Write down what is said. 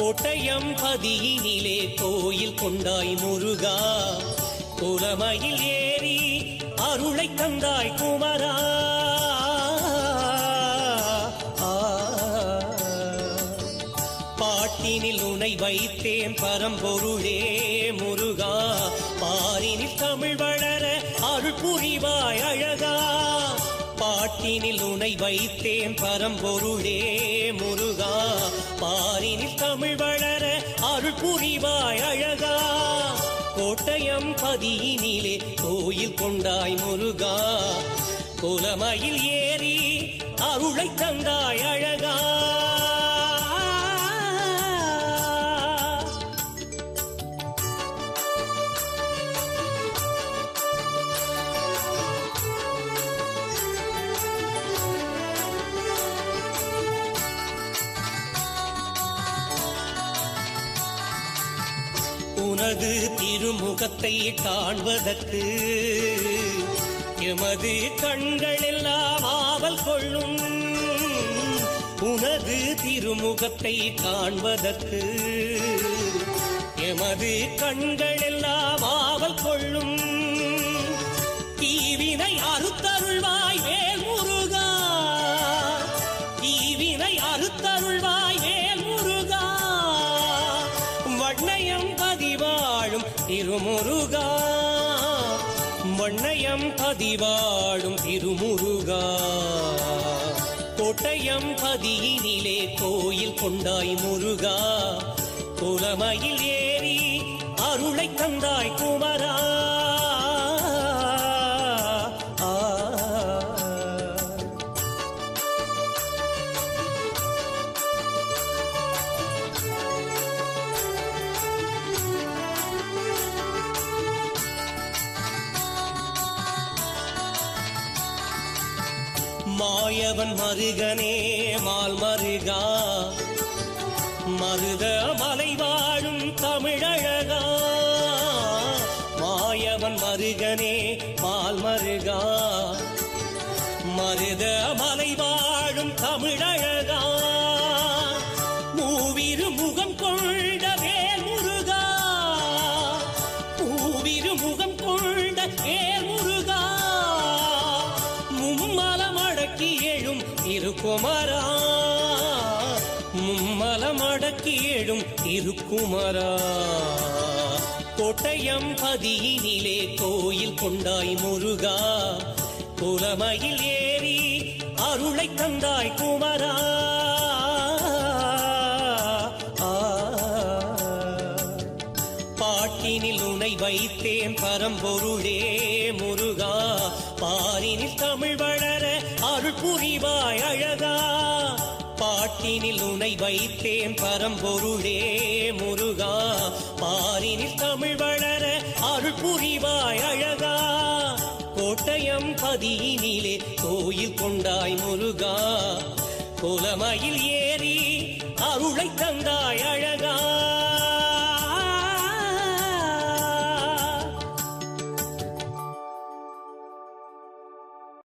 கோட்டயம் பதியினிலே கோயில் கொண்டாய் முருகா, குலமையில் ஏறி அருளை தந்தாய் குமரா. பாட்டினில் உனை வைத்தேன் பரம்பொருளே முருகா, பாரினில் தமிழ் வளர அருள் புரிவாய் அழகா. பாட்டினில் உனை வைத்தேன் பரம்பொருளே முருகா, பாரினில் தமிழ் வளர அருள் புரிவாய் அழகா. கோட்டயம் பதியினிலே கோயில் கொண்டாய் முருகா, குலமையில் ஏறி அருளை தந்தாய் அழகா. உனது திருமுகத்தை காண்பதற்கு எமது கண்கள் எல்லாம் ஆவல் கொள்ளும். உனது திருமுகத்தை காண்பதற்கு எமது கண்கள் எல்லாம் ஆவல் கொள்ளும். தீவினை அறுத்தருள்வாய் வேல் முருகா, தீவினை அறுத்தருள்வாய் வேல் முருகா. வண்ணயம் பதிவாழும் திருமுருகா, வண்ணயம் பதிவாழும் திருமுருகா. கோட்டயம் பதியினிலே கோயில் கொண்டாய் முருகா, குலமையில் ஏறி அருளை தந்தாய் குமரா. மாயவன் மருகனே மால் மருகா, மருத மலை வாழும் தமிழழகா. மாயவன் மருகனே மால் மருகா, மருத மலை வாழும் தமிழழகா. மூவிரு முகம் கொண்ட வேல் முருகா, மூவிரு முகம் கொண்ட வேல் முருகா. மும்மலம் அடக்கி எழும் திருக்குமரா, மும்மலம் அடக்கி எழும் திருக்குமரா. கோட்டயம் பதியினிலே கோயில் கொண்டாய் முருகா, குலமையில் ஏறி அருளை தந்தாய் குமரா. பாட்டினில் உனை வைத்தேன் பரம்பொருளே முருகா, பாரினில் தமிழ் வளர அருள் புரிவாய் அழகா. பாட்டினில் உனை வைத்தேன் பரம்பொருளே முருகா, பாரினில் தமிழ் வளர அருள் புரிவாய் அழகா. கோட்டயம் பதியினிலே கோயில் கொண்டாய் முருகா, குலமையில் ஏறி அருளை தந்தாய்